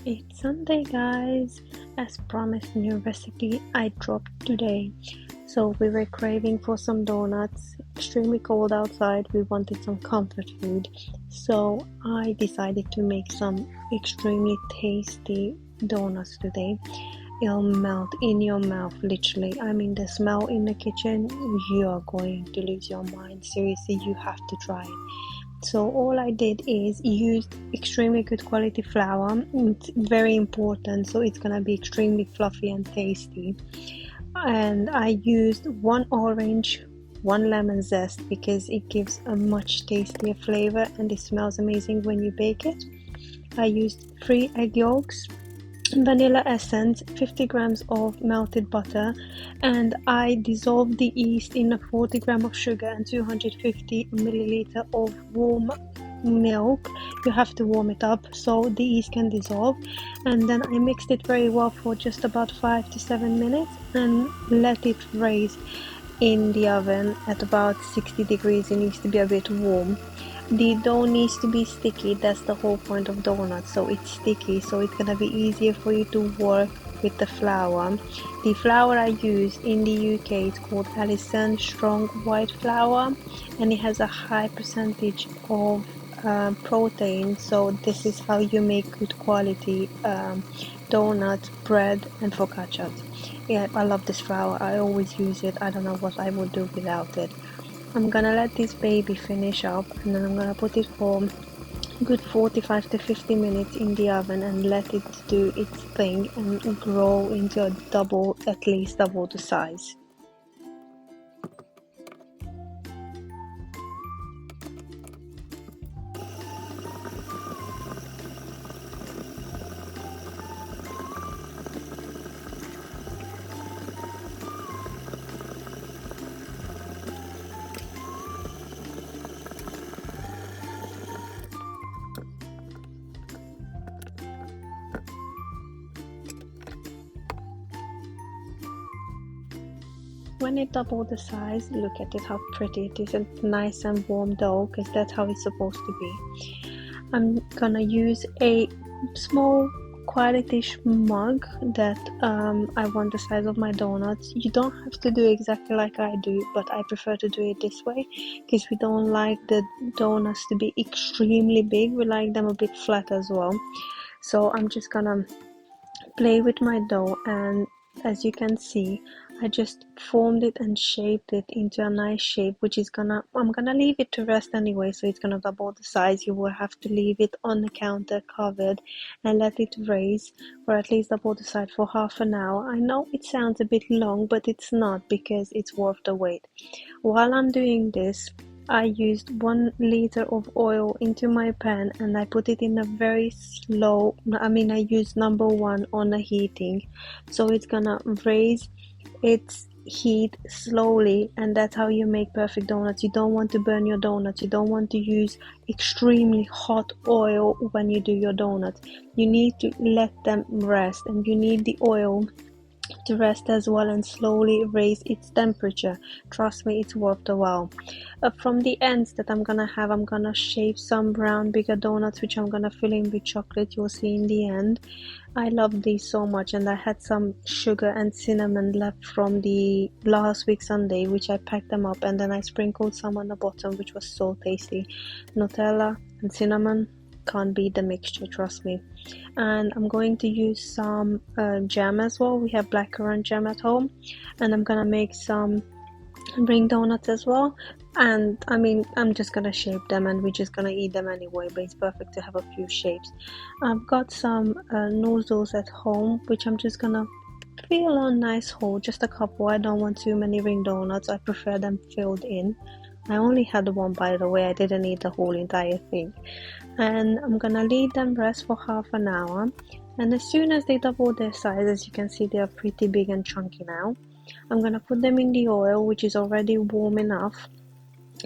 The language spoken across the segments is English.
It's Sunday, guys. As promised, new recipe I dropped today. So we were craving for some donuts. Extremely cold outside. We wanted some comfort food. So I decided to make some extremely tasty donuts today. It'll melt in your mouth, literally. I mean, the smell in the kitchen, you are going to lose your mind. Seriously, you have to try it. So all I did is used extremely good quality flour. It's very important, so it's gonna be extremely fluffy and tasty. And I used one orange, one lemon zest because it gives a much tastier flavor and it smells amazing when you bake it. I used 3 egg yolks, vanilla essence, 50 grams of melted butter, and I dissolved the yeast in a 40 gram of sugar and 250 milliliter of warm milk. You have to warm it up so the yeast can dissolve, and then I mixed it very well for just about 5 to 7 minutes and let it raise in the oven at about 60 degrees. It needs to be a bit warm. The dough needs to be sticky. That's the whole point of donuts. So it's sticky, so it's gonna be easier for you to work with the flour. The flour I use in the UK is called Alison strong white flour, and it has a high percentage of protein. So this is how you make good quality donuts, bread, and focaccias. Yeah, I love this flour. I always use it. I don't know what I would do without it. I'm gonna let this baby finish up, and then I'm gonna put it for a good 45 to 50 minutes in the oven and let it do its thing and grow into a double, at least double the size. When it doubled the size, look at it how pretty it is, and nice and warm dough, because that's how it's supposed to be. I'm gonna use a small quality-ish mug that I want the size of my donuts. You don't have to do exactly like I do, but I prefer to do it this way because we don't like the donuts to be extremely big. We like them a bit flat as well. So I'm just gonna play with my dough, and as you can see, I just formed it and shaped it into a nice shape, which is I'm gonna leave it to rest anyway, so it's gonna double the size. You will have to leave it on the counter covered and let it raise for at least double the size for half an hour. I know it sounds a bit long, but it's not, because it's worth the wait. While I'm doing this, I used 1 liter of oil into my pan and I put it in a very slow, I used number 1 on the heating, so it's gonna raise its heat slowly, and that's how you make perfect donuts. You don't want to burn your donuts. You don't want to use extremely hot oil when you do your donuts. You need to let them rest, and you need the oil to rest as well and slowly raise its temperature. Trust me, it's worth the while. From the ends that I'm gonna shape some round bigger donuts, which I'm gonna fill in with chocolate. You'll see in the end. I love these so much, and I had some sugar and cinnamon left from the last week Sunday, which I packed them up, and then I sprinkled some on the bottom, which was so tasty. Nutella and cinnamon, can't beat the mixture, trust me. And I'm going to use some jam as well. We have blackcurrant jam at home, and I'm gonna make some ring donuts as well. And I'm just gonna shape them and we're just gonna eat them anyway, but it's perfect to have a few shapes. I've got some noodles at home, which I'm just gonna fill on nice hole, just a couple. I don't want too many ring donuts. I prefer them filled in. I only had one, by the way. I didn't eat the whole entire thing. And I'm gonna leave them rest for half an hour, and as soon as they double their size, as you can see, they are pretty big and chunky now. I'm gonna put them in the oil, which is already warm enough,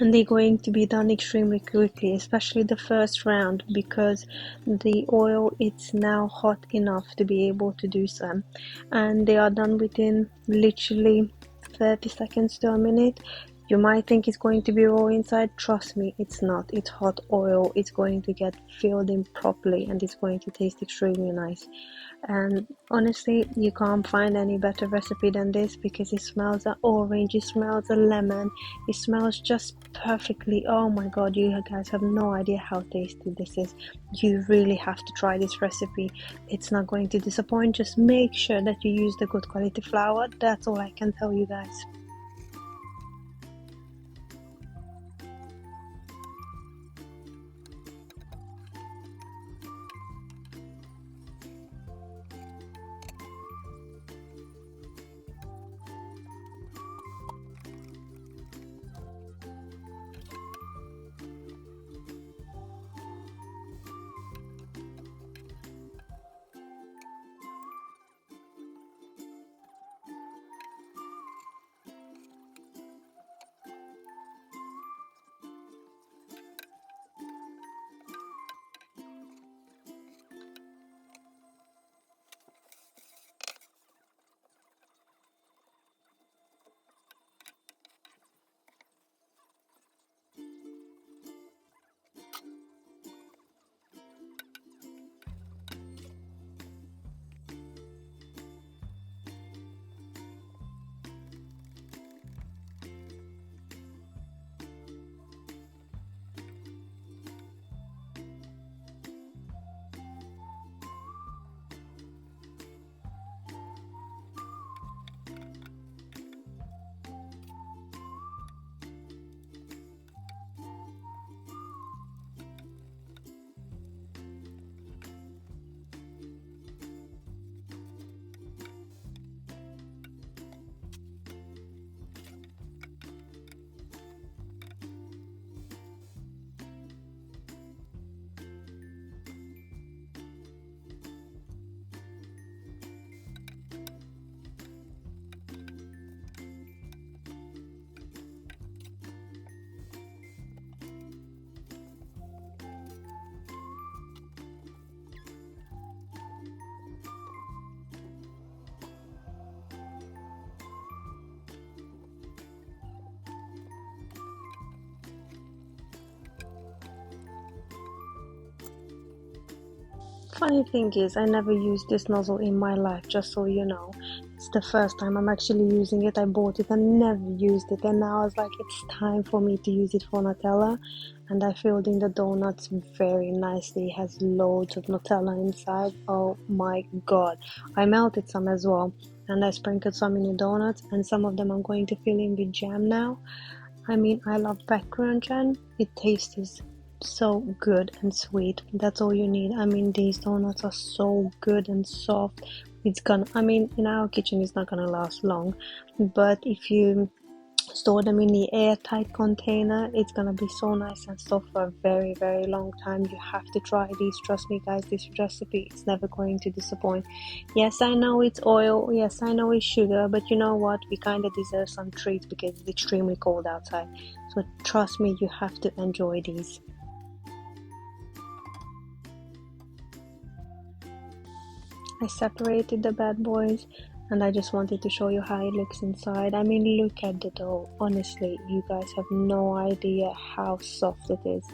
and they're going to be done extremely quickly, especially the first round, because the oil it's now hot enough to be able to do so, and they are done within literally 30 seconds to a minute. You might think it's going to be raw inside. Trust me, it's not. It's hot oil. It's going to get filled in properly and it's going to taste extremely nice. And honestly, you can't find any better recipe than this because it smells of orange, it smells of lemon, it smells just perfectly. Oh my god, you guys have no idea how tasty this is. You really have to try this recipe. It's not going to disappoint. Just make sure that you use the good quality flour. That's all I can tell you guys. Funny thing is, I never used this nozzle in my life, just so you know. It's the first time I'm actually using it. I bought it and never used it, and now I was like, it's time for me to use it for Nutella. And I filled in the donuts very nicely. It has loads of Nutella inside. Oh my god. I melted some as well, and I sprinkled some in the donuts, and some of them I'm going to fill in with jam now. I mean, I love pepper jam. It tastes so good and sweet. That's all you need. I mean, these donuts are so good and soft. It's gonna, I mean, in our kitchen, it's not gonna last long, but if you store them in the airtight container, it's gonna be so nice and soft for a very, very long time. You have to try these. Trust me, guys, this recipe is never going to disappoint. Yes, I know it's oil. Yes, I know it's sugar, but you know what? We kind of deserve some treats because it's extremely cold outside. So trust me, you have to enjoy these. I separated the bad boys and I just wanted to show you how it looks inside. I mean, look at the dough. Honestly, you guys have no idea how soft it is.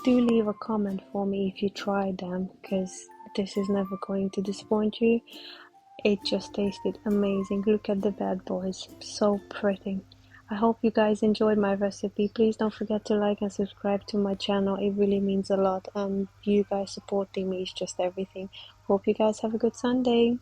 Do leave a comment for me if you tried them, because this is never going to disappoint you. It just tasted amazing. Look at the bad boys, so pretty. I hope you guys enjoyed my recipe. Please don't forget to like and subscribe to my channel. It really means a lot, and you guys supporting me is just everything. Hope you guys have a good Sunday.